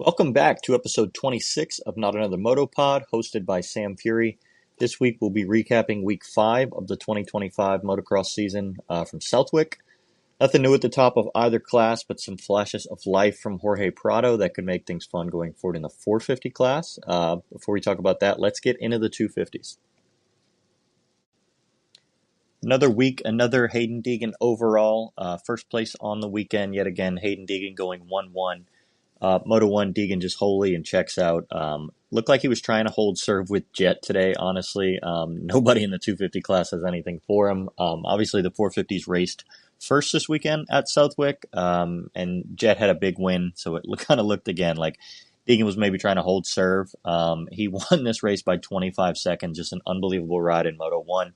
Welcome back to episode 26 of Not Another Moto Pod, hosted by Sam Fury. This week we'll be recapping week 5 of the 2025 motocross season from Southwick. Nothing new at the top of either class, but some flashes of life from Jorge Prado that could make things fun going forward in the 450 class. Before we talk about that, let's get into the 250s. Another week, another Hayden Deegan overall. First place on the weekend, yet again, Hayden Deegan going 1-1. Moto 1, Deegan just wholly and checks out. Looked like he was trying to hold serve with Jet today, honestly. Nobody in the 250 class has anything for him. Obviously, the 450s raced first this weekend at Southwick, and Jet had a big win, so it kind of looked again like Deegan was maybe trying to hold serve. He won this race by 25 seconds, just an unbelievable ride in Moto 1.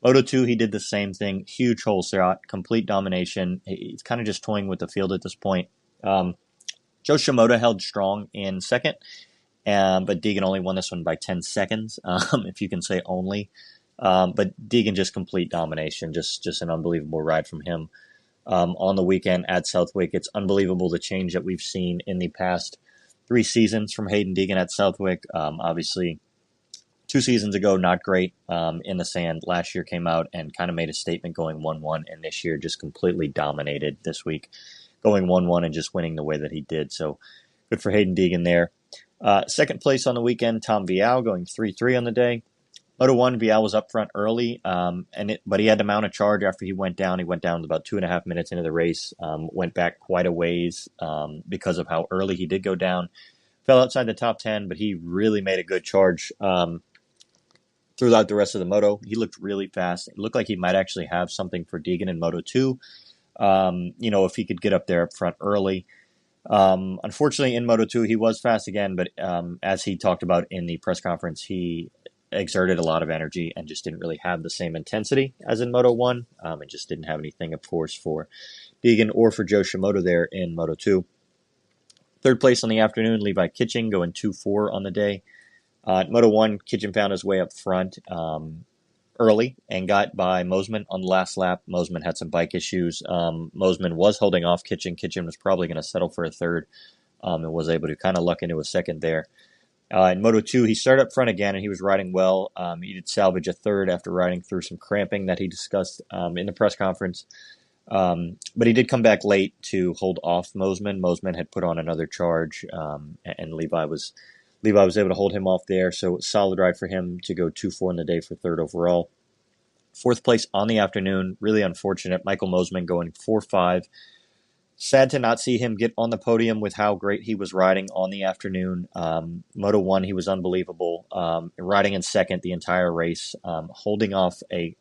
Moto 2, he did the same thing, huge hole shot, complete domination. He's kind of just toying with the field at this point. Joe Shimoda held strong in second, but Deegan only won this one by 10 seconds, if you can say only. But Deegan just complete domination, just an unbelievable ride from him on the weekend at Southwick. It's unbelievable the change that we've seen in the past 3 seasons from Hayden Deegan at Southwick. Obviously, 2 seasons ago, not great in the sand. Last year came out and kind of made a statement going 1-1, and this year just completely dominated this week, going 1-1 and just winning the way that he did. So good for Hayden Deegan there. Second place on the weekend, Tom Vial going 3-3 on the day. Moto 1, Vial was up front early, but he had to mount a charge after he went down. He went down about 2.5 minutes into the race, went back quite a ways because of how early he did go down. Fell outside the top 10, but he really made a good charge throughout the rest of the moto. He looked really fast. It looked like he might actually have something for Deegan in Moto 2. If he could get up there up front early. Unfortunately, in Moto 2, he was fast again, but as he talked about in the press conference, he exerted a lot of energy and just didn't really have the same intensity as in Moto 1, and just didn't have anything, of course, for Deegan or for Joe Shimoda there in Moto 2. Third place on the afternoon, Levi Kitchen going 2-4 on the day. Moto 1, Kitchen found his way up front early and got by Mosman on the last lap. Mosman had some bike issues. Mosman was holding off Kitchen. Kitchen was probably going to settle for a third and was able to kind of luck into a second there. In Moto 2, he started up front again and he was riding well. He did salvage a third after riding through some cramping that he discussed in the press conference. But he did come back late to hold off Mosman. Mosman had put on another charge and Levi was able to hold him off there, so solid ride for him to go 2-4 in the day for third overall. Fourth place on the afternoon, really unfortunate. Michael Mosman going 4-5. Sad to not see him get on the podium with how great he was riding on the afternoon. Moto 1, he was unbelievable. Riding in second the entire race, holding off a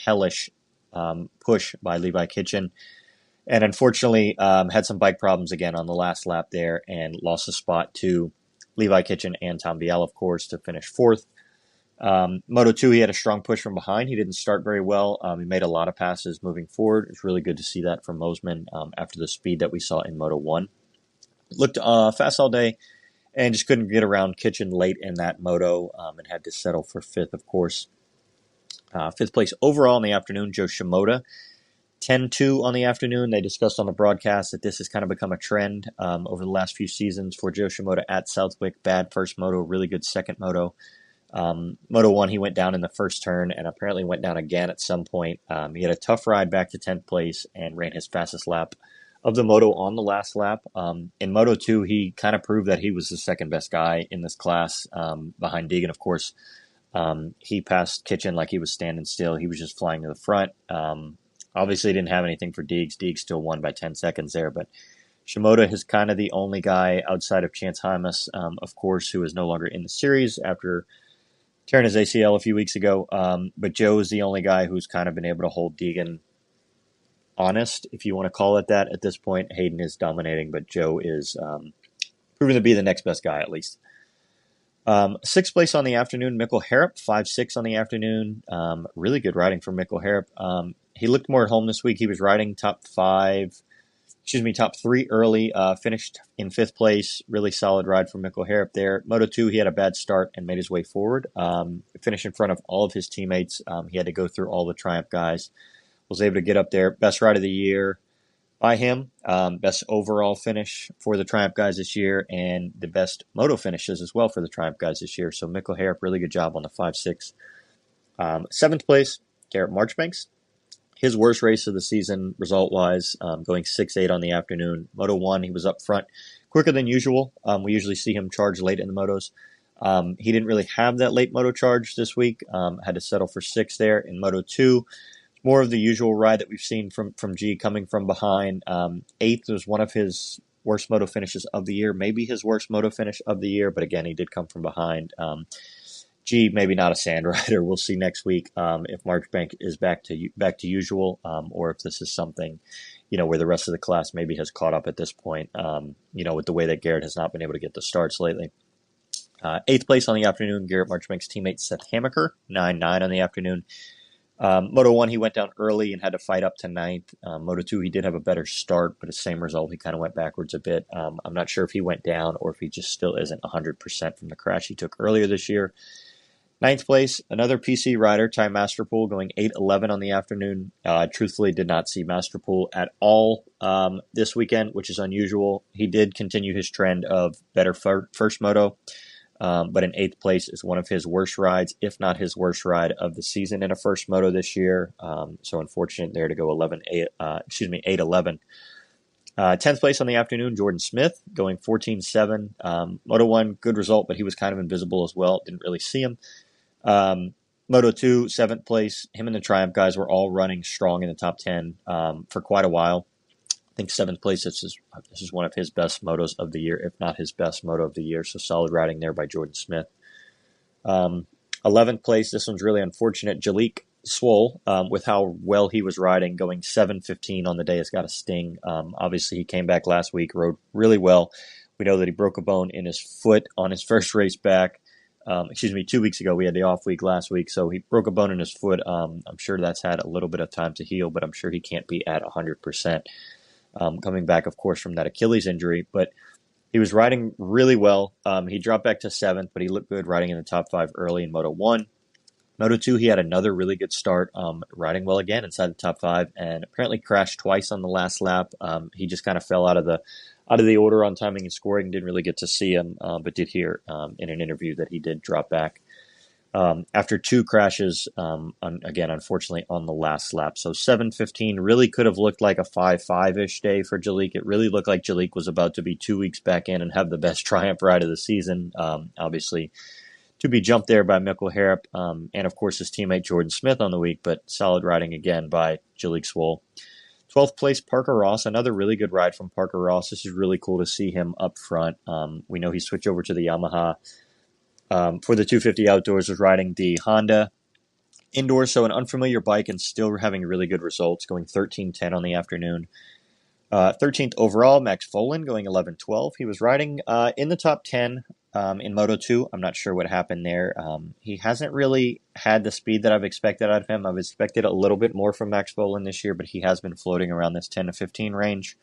hellish push by Levi Kitchen. And unfortunately, had some bike problems again on the last lap there and lost a spot to Levi Kitchen and Tom Vial, of course, to finish fourth. Moto 2, he had a strong push from behind. He didn't start very well. He made a lot of passes moving forward. It's really good to see that from Mosman after the speed that we saw in Moto 1. Looked fast all day and just couldn't get around Kitchen late in that moto and had to settle for fifth, of course. Fifth place overall in the afternoon, Joe Shimoda. 10-2 on the afternoon. They discussed on the broadcast that this has kind of become a trend over the last few seasons for Joe Shimoda at Southwick. Bad first moto, really good second moto. Moto 1, he went down in the first turn and apparently went down again at some point. He had a tough ride back to 10th place and ran his fastest lap of the moto on the last lap. In Moto 2, he kind of proved that he was the second best guy in this class behind Deegan, of course. He passed Kitchen like he was standing still. He was just flying to the front. Obviously, didn't have anything for Deegs. Deegs still won by 10 seconds there, but Shimoda is kind of the only guy outside of Chance Hymas, of course, who is no longer in the series after tearing his ACL a few weeks ago. But Joe is the only guy who's kind of been able to hold Deegan honest, if you want to call it that at this point. Hayden is dominating, but Joe is proven to be the next best guy, at least. Sixth place on the afternoon, Mikkel Harrop, 5-6 on the afternoon. Really good riding for Mikkel Harrop. He looked more at home this week. He was riding top 3 early, finished in 5th place. Really solid ride for Mikkel Harrop there. Moto 2, he had a bad start and made his way forward. Finished in front of all of his teammates. He had to go through all the Triumph guys. Was able to get up there. Best ride of the year. by him. Best overall finish for the Triumph guys this year, and the best moto finishes as well for the Triumph guys this year. So Mikkel Harrop, really good job on the 5-6. Seventh place, Garrett Marchbanks. His worst race of the season result-wise, going 6-8 on the afternoon. Moto 1, he was up front quicker than usual. We usually see him charge late in the motos. He didn't really have that late moto charge this week. Had to settle for 6 there. In Moto 2, more of the usual ride that we've seen from G, coming from behind. 8th was one of his worst moto finishes of the year, maybe his worst moto finish of the year, but again, he did come from behind. G, maybe not a sand rider. We'll see next week if Marchbank is back to usual, or if this is something, where the rest of the class maybe has caught up at this point, with the way that Garrett has not been able to get the starts lately. 8th place on the afternoon, Garrett Marchbank's teammate Seth Hamaker, 9-9 on the afternoon. Moto 1, he went down early and had to fight up to 9th. Moto 2, he did have a better start, but the same result. He kind of went backwards a bit. I'm not sure if he went down or if he just still isn't 100% from the crash he took earlier this year. 9th place, another PC rider, Ty Masterpool, going 8-11 on the afternoon. Truthfully, did not see Masterpool at all this weekend, which is unusual. He did continue his trend of better first moto, but in 8th place is one of his worst rides, if not his worst ride of the season in a first moto this year. So unfortunate there to go 8-11. 10th place on the afternoon, Jordan Smith, going 14-7. Moto 1, good result, but he was kind of invisible as well. Didn't really see him. Moto 2, 7th place. Him and the Triumph guys were all running strong in the top 10 for quite a while. I think 7th place, this is one of his best motos of the year, if not his best moto of the year. So solid riding there by Jordan Smith. 11th place, this one's really unfortunate. Jalik Swole, with how well he was riding, going 7-15 on the day, has got a sting. Obviously, he came back last week, rode really well. We know that he broke a bone in his foot on his first race back. 2 weeks ago. We had the off week last week, so he broke a bone in his foot. I'm sure that's had a little bit of time to heal, but I'm sure he can't be at 100%. Coming back, of course, from that Achilles injury, but he was riding really well. He dropped back to 7th, but he looked good riding in the top 5 early in Moto 1. Moto 2, he had another really good start, riding well again inside the top 5, and apparently crashed twice on the last lap. He just kind of fell out of the order on timing and scoring. Didn't really get to see him, but did hear in an interview that he did drop back after 2 crashes, again, unfortunately, on the last lap. So 7:15 really could have looked like a 5-5-ish day for Jalik. It really looked like Jalik was about to be 2 weeks back in and have the best Triumph ride of the season. Obviously, to be jumped there by Mikkel Harrop, and of course his teammate Jordan Smith on the week, but solid riding again by Jalik Swole. 12th place, Parker Ross, another really good ride from Parker Ross. This is really cool to see him up front. We know he switched over to the Yamaha for the 250 Outdoors, was riding the Honda Indoors, so an unfamiliar bike and still having really good results, going 13-10 on the afternoon. 13th overall, Max Folan, going 11-12. He was riding in the top 10 in Moto 2. I'm not sure what happened there. He hasn't really had the speed that I've expected out of him. I've expected a little bit more from Max Folan this year, but he has been floating around this 10 to 15 range.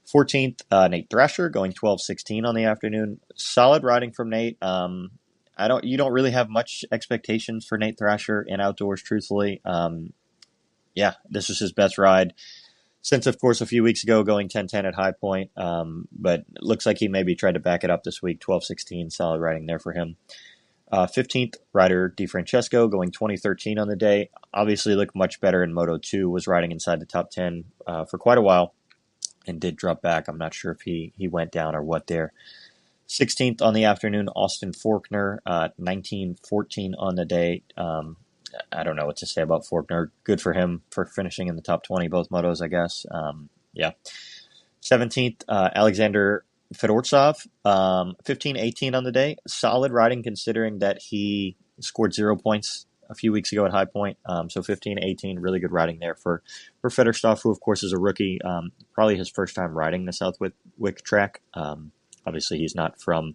14th, Nate Thrasher, going 12-16 on the afternoon. Solid riding from Nate. You don't really have much expectations for Nate Thrasher in Outdoors, truthfully. This was his best ride since, of course, a few weeks ago, going 10-10 at High Point. But it looks like he maybe tried to back it up this week. 12-16, solid riding there for him. 15th, rider DiFrancesco, going 20-13 on the day. Obviously looked much better in Moto 2, was riding inside the top 10 for quite a while and did drop back. I'm not sure if he went down or what there. 16th on the afternoon, Austin Faulkner, 19-14 on the day. I don't know what to say about Faulkner. Good for him for finishing in the top 20, both motos, I guess. 17th, Alexander Fedortsov, 15-18 on the day. Solid riding considering that he scored 0 points a few weeks ago at High Point. So 15-18, really good riding there for Fedortsov, who of course is a rookie. Probably his first time riding the Southwick track. Obviously he's not from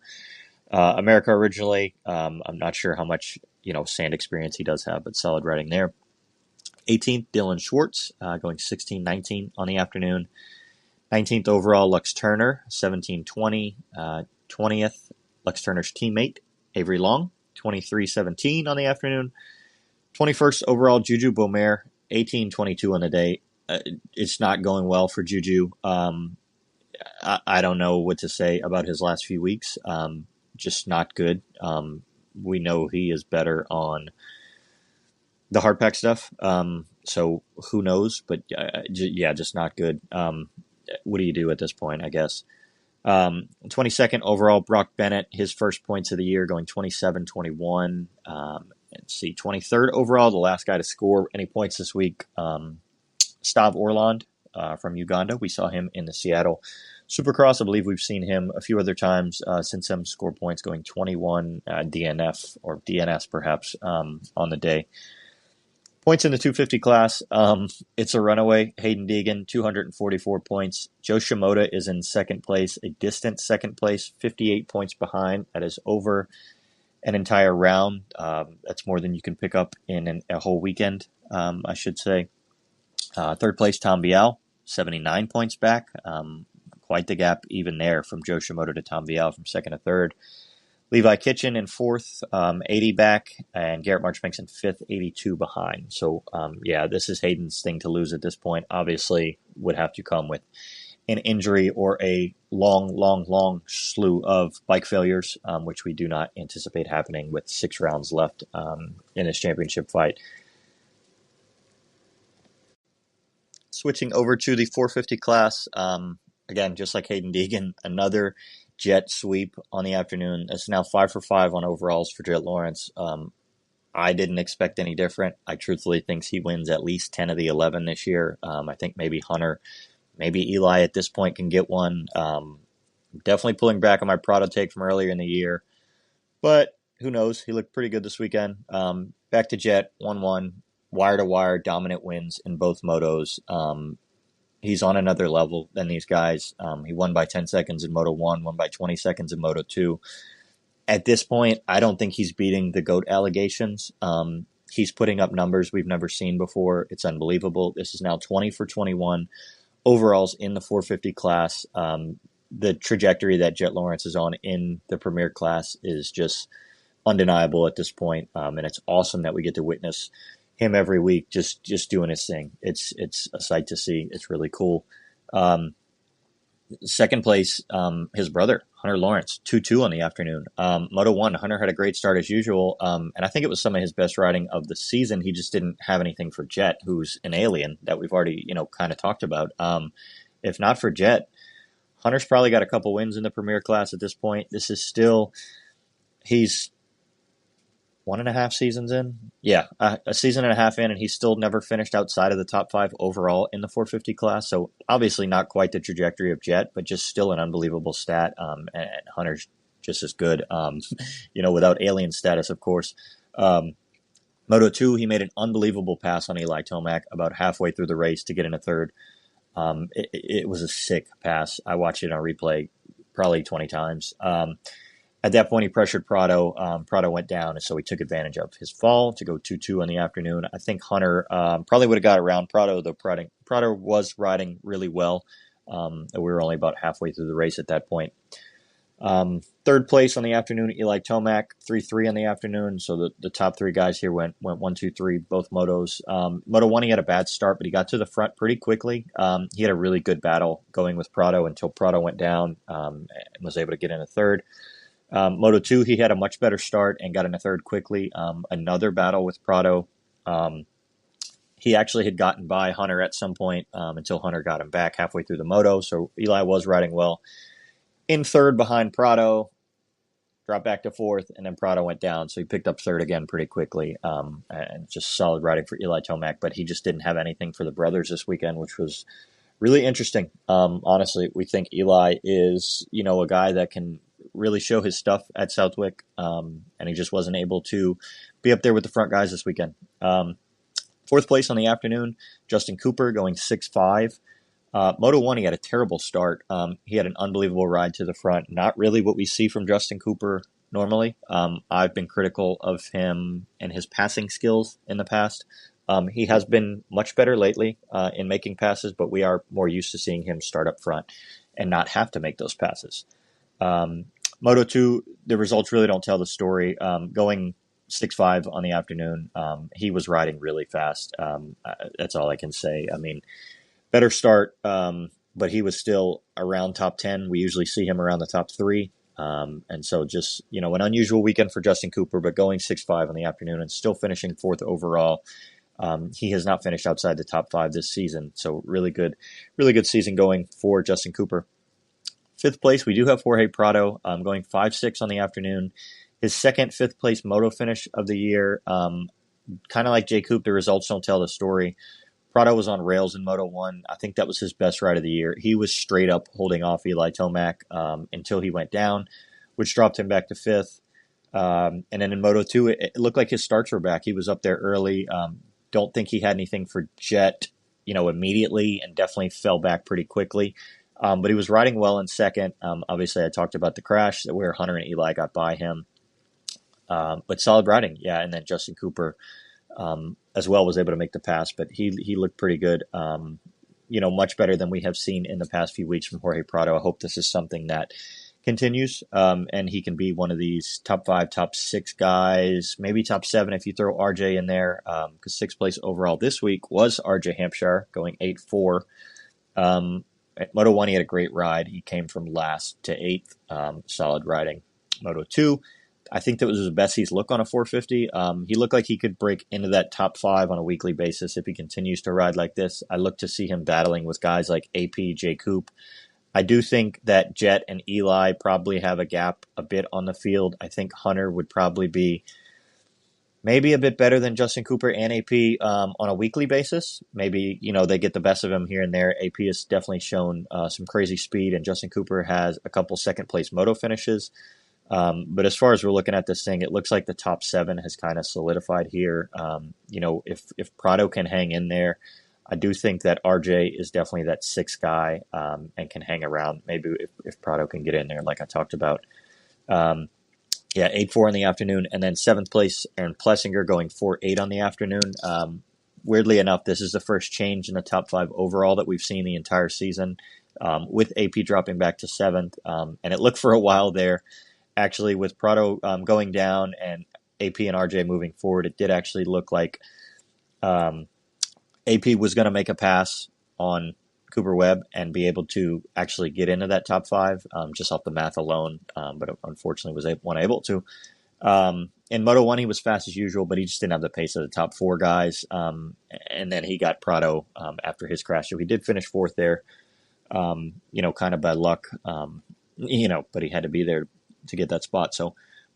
America originally. I'm not sure how much sand experience he does have, but solid riding there. 18th, Dylan Schwartz, going 16-19 on the afternoon. 19th overall, Lux Turner, 17-20. 20th, Lux Turner's teammate, Avery Long, 23-17 on the afternoon. 21st overall, Juju Bomer, 18-22 on the day. it's not going well for Juju. I don't know what to say about his last few weeks. Just not good. We know he is better on the hard pack stuff. So who knows? But yeah, just not good. What do you do at this point, I guess? 22nd overall, Brock Bennett, his first points of the year, going 27-21. Let's see, 23rd overall, the last guy to score any points this week. Stav Orland from Uganda. We saw him in the Seattle Supercross. I believe we've seen him a few other times since him score points, going 21 DNF or DNS perhaps on the day. Points in the 250 class, it's a runaway. Hayden Deegan, 244 points. Joe Shimoda is in second place, a distant second place, 58 points behind. That is over an entire round. That's more than you can pick up in a whole weekend, I should say. Third place, Tom Vial, 79 points back. Quite the gap even there from Joe Shimoda to Tom Vial from second to third. Levi Kitchen in fourth, 80 back, and Garrett Marchbanks in fifth, 82 behind. So, yeah, this is Hayden's thing to lose at this point. Obviously, would have to come with an injury or a long slew of bike failures, which we do not anticipate happening with 6 rounds left in this championship fight. Switching over to the 450 class, again, just like Hayden Deegan, another Jet sweep on the afternoon. It's now 5 for 5 on overalls for Jet Lawrence. I didn't expect any different. I truthfully think he wins at least 10 of the 11 this year. I think maybe Hunter, maybe Eli at this point can get one. Definitely pulling back on my Prado take from earlier in the year. But who knows? He looked pretty good this weekend. Back to Jet, 1-1, wire-to-wire, dominant wins in both motos. He's on another level than these guys. He won by 10 seconds in Moto 1, won by 20 seconds in Moto 2. At this point, I don't think he's beating the GOAT allegations. He's putting up numbers we've never seen before. It's unbelievable. This is now 20 for 21 overalls in the 450 class. The trajectory that Jet Lawrence is on in the Premier class is just undeniable at this point. And it's awesome that we get to witness him every week just doing his thing. It's a sight to see. It's really cool. Second place, his brother, Hunter Lawrence, 2-2 on the afternoon. Moto 1, Hunter had a great start as usual, and I think it was some of his best riding of the season. He just didn't have anything for Jet, who's an alien that we've already, kind of talked about. If not for Jet, Hunter's probably got a couple wins in the Premier class at this point. This is still, he's 1.5 seasons in? Yeah, a season and a half in, and he's still never finished outside of the top 5 overall in the 450 class. So obviously not quite the trajectory of Jet, but just still an unbelievable stat. And Hunter's just as good, without alien status, of course. Moto 2, he made an unbelievable pass on Eli Tomac about halfway through the race to get in a third. It was a sick pass. I watched it on replay probably 20 times. At that point, he pressured Prado. Prado went down, and so he took advantage of his fall to go 2-2 on the afternoon. I think Hunter probably would have got around Prado, though Prado was riding really well. We were only about halfway through the race at that point. Third place on the afternoon, Eli Tomac, 3-3 on the afternoon. So the top 3 guys here went 1-2-3, both motos. Moto 1, he had a bad start, but he got to the front pretty quickly. He had a really good battle going with Prado until Prado went down and was able to get in a third. Moto 2, he had a much better start and got in a third quickly. Another battle with Prado. He actually had gotten by Hunter at some point until Hunter got him back halfway through the moto. So Eli was riding well. In third behind Prado, dropped back to fourth, and then Prado went down. So he picked up third again pretty quickly. And just solid riding for Eli Tomac, but he just didn't have anything for the brothers this weekend, which was really interesting. Honestly, we think Eli is, a guy that can really show his stuff at Southwick, and he just wasn't able to be up there with the front guys this weekend. Fourth place on the afternoon, Justin Cooper going 6-5. Moto 1, he had a terrible start. He had an unbelievable ride to the front. Not really what we see from Justin Cooper normally. I've been critical of him and his passing skills in the past. He has been much better lately in making passes, but we are more used to seeing him start up front and not have to make those passes. Moto 2, the results really don't tell the story. Going 6-5 on the afternoon, he was riding really fast. That's all I can say. I mean, better start, but he was still around top 10. We usually see him around the top 3. And so just, an unusual weekend for Justin Cooper, but going 6-5 in the afternoon and still finishing 4th overall. He has not finished outside the top 5 this season. So really good season going for Justin Cooper. 5th place, we do have Jorge Prado going 5-6 on the afternoon. His second 5th place moto finish of the year. Kind of like Jay Coop, the results don't tell the story. Prado was on rails in Moto 1. I think that was his best ride of the year. He was straight up holding off Eli Tomac until he went down, which dropped him back to 5th. And then in Moto 2, it looked like his starts were back. He was up there early. Don't think he had anything for Jet, immediately, and definitely fell back pretty quickly. But he was riding well in second. Obviously, I talked about the crash where Hunter and Eli got by him. But solid riding, yeah. And then Justin Cooper as well was able to make the pass, but he looked pretty good. Much better than we have seen in the past few weeks from Jorge Prado. I hope this is something that continues, and he can be one of these top 5, top 6 guys, maybe top 7 if you throw RJ in there, because 6th place overall this week was RJ Hampshire going 8-4. At Moto 1, he had a great ride. He came from last to 8th, solid riding. Moto 2, I think that was his best he's looked on a 450. He looked like he could break into that top 5 on a weekly basis if he continues to ride like this. I look to see him battling with guys like AP, Jay Coop. I do think that Jet and Eli probably have a gap a bit on the field. I think Hunter would probably be maybe a bit better than Justin Cooper and AP on a weekly basis. Maybe, they get the best of him here and there. AP has definitely shown some crazy speed, and Justin Cooper has a couple second-place moto finishes. But as far as we're looking at this thing, it looks like the top 7 has kind of solidified here. If Prado can hang in there, I do think that RJ is definitely that 6th guy and can hang around. Maybe if Prado can get in there, like I talked about. 8-4 in the afternoon, and then 7th place, Aaron Plessinger going 4-8 on the afternoon. Weirdly enough, this is the first change in the top 5 overall that we've seen the entire season, with AP dropping back to 7th. And it looked for a while there, actually, with Prado going down and AP and RJ moving forward, it did actually look like AP was going to make a pass on Cooper Webb and be able to actually get into that top 5 just off the math alone, but unfortunately was unable to. In Moto 1, he was fast as usual, but he just didn't have the pace of the top 4 guys. And then he got Prado after his crash. So he did finish 4th there, kind of by luck, but he had to be there to get that spot. So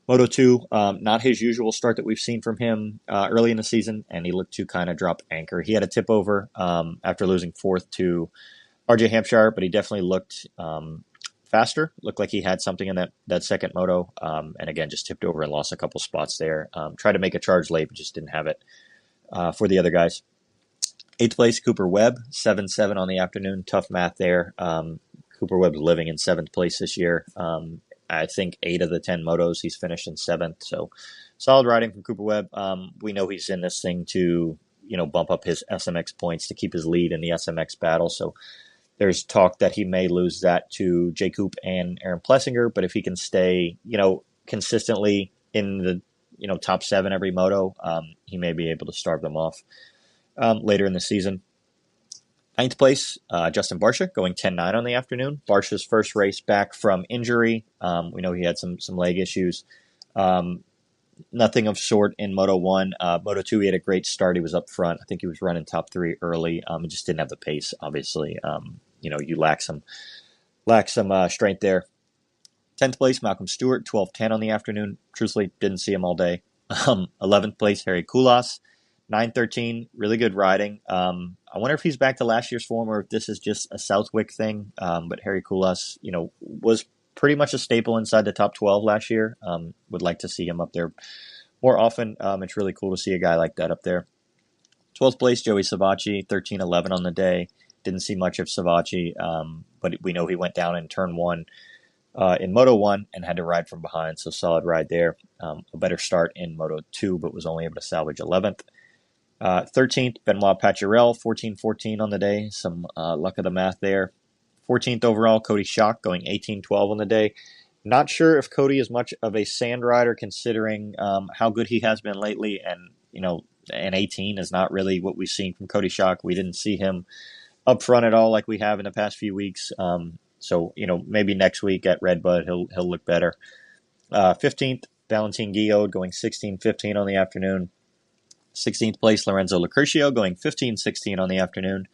Moto 2, not his usual start that we've seen from him early in the season, and he looked to kind of drop anchor. He had a tip over after losing 4th to RJ Hampshire, but he definitely looked faster. Looked like he had something in that second moto, and again, just tipped over and lost a couple spots there. Tried to make a charge late, but just didn't have it for the other guys. 8th place, Cooper Webb, 7-7 on the afternoon. Tough math there. Cooper Webb's living in 7th place this year. I think 8 of the 10 motos he's finished in 7th. So solid riding from Cooper Webb. We know he's in this thing to, bump up his SMX points to keep his lead in the SMX battle. So there's talk that he may lose that to Jay Coop and Aaron Plessinger. But if he can stay, consistently in the, top 7 every moto, he may be able to starve them off later in the season. 9th place, Justin Barcia going 10-9 on the afternoon. Barcia's first race back from injury. We know he had some leg issues. Nothing of sort in Moto 1. Moto 2, he had a great start. He was up front. I think he was running top 3 early. He just didn't have the pace, obviously. You lack some strength there. 10th place, Malcolm Stewart, 12-10 on the afternoon. Truthfully, didn't see him all day. 11th place, Harry Kulas, 9-13, really good riding. I wonder if he's back to last year's form or if this is just a Southwick thing. But Harry Kulas, was pretty much a staple inside the top 12 last year. Would like to see him up there more often. It's really cool to see a guy like that up there. 12th place, Joey Savacci, 13-11 on the day. Didn't see much of Savacci, but we know he went down in turn 1 in Moto 1 and had to ride from behind. So solid ride there. A better start in Moto 2, but was only able to salvage 11th. 13th, Benoit Pacharel, 14-14 on the day. Some luck of the math there. 14th overall, Cody Schock going 18-12 on the day. Not sure if Cody is much of a sand rider considering how good he has been lately. And, an 18 is not really what we've seen from Cody Schock. We didn't see him up front at all like we have in the past few weeks. So maybe next week at Redbud he'll look better. 15th, Valentin Guillot going 16-15 on the afternoon. 16th place, Lorenzo Locurcio going 15-16 on the afternoon.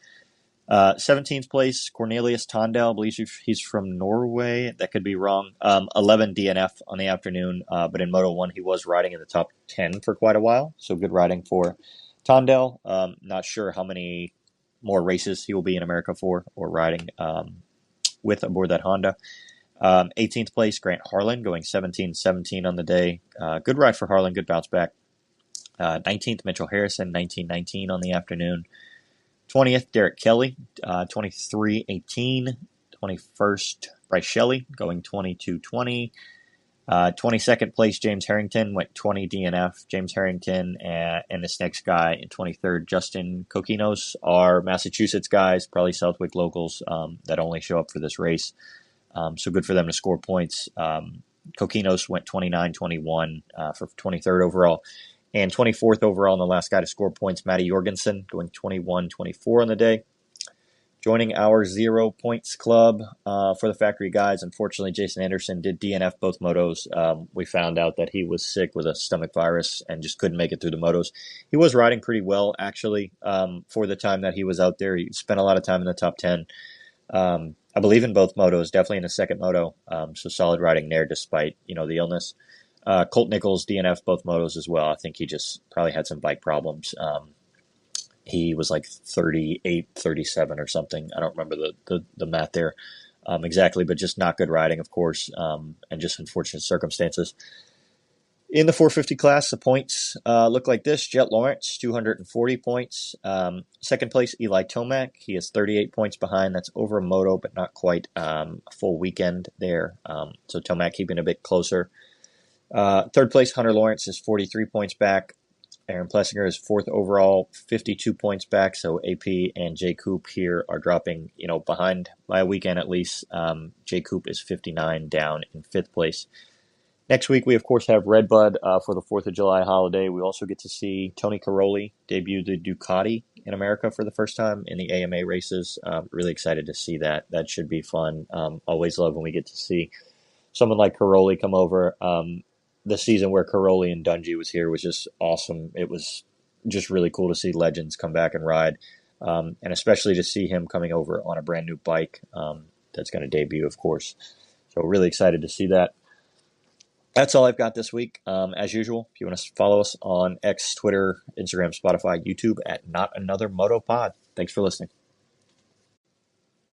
17th place, Cornelius Tondel. I believe he's from Norway. That could be wrong. 11 DNF on the afternoon, but in Moto 1 he was riding in the top 10 for quite a while, so good riding for Tondel. Not sure how many more races he will be in America for or riding with aboard that Honda. 18th place, Grant Harlan going 17-17 on the day. Good ride for Harlan, good bounce back. 19th, Mitchell Harrison, 19-19 on the afternoon. 20th, Derek Kelly, 23-18. 21st, Bryce Shelley going 22-20. 22nd place, James Harrington went 20 DNF. James Harrington and this next guy in 23rd, Justin Kokinos, are Massachusetts guys, probably Southwick locals that only show up for this race. So good for them to score points. Kokinos went 29-21 for 23rd overall. And 24th overall, and the last guy to score points, Matty Jorgensen, going 21-24 on the day. Joining our 0 points club for the factory guys, unfortunately, Jason Anderson did DNF both motos. We found out that he was sick with a stomach virus and just couldn't make it through the motos. He was riding pretty well, actually, for the time that he was out there. He spent a lot of time in the top 10. I believe in both motos, definitely in the second moto. So solid riding there despite, the illness. Colt Nichols DNF both motos as well. I think he just probably had some bike problems. He was like 38, 37 or something. I don't remember the math there exactly, but just not good riding, of course, and just unfortunate circumstances. In the 450 class, the points look like this. Jet Lawrence, 240 points. Second place, Eli Tomac. He has 38 points behind. That's over a moto, but not quite a full weekend there. So Tomac keeping a bit closer. Third place, Hunter Lawrence is 43 points back. Aaron Plessinger is fourth overall, 52 points back. So AP and Jay Coop here are dropping, behind by a weekend at least. Jay Coop is 59 down in fifth place. Next week, we, of course, have Redbud for the 4th of July holiday. We also get to see Tony Caroli debut the Ducati in America for the first time in the AMA races. Really excited to see that. That should be fun. Always love when we get to see someone like Caroli come over. The season where Caroli and Dungey was here was just awesome. It was just really cool to see legends come back and ride, and especially to see him coming over on a brand new bike that's going to debut, of course. So really excited to see that. That's all I've got this week. As usual, if you want to follow us on X, Twitter, Instagram, Spotify, YouTube at Not Another Moto Pod. Thanks for listening.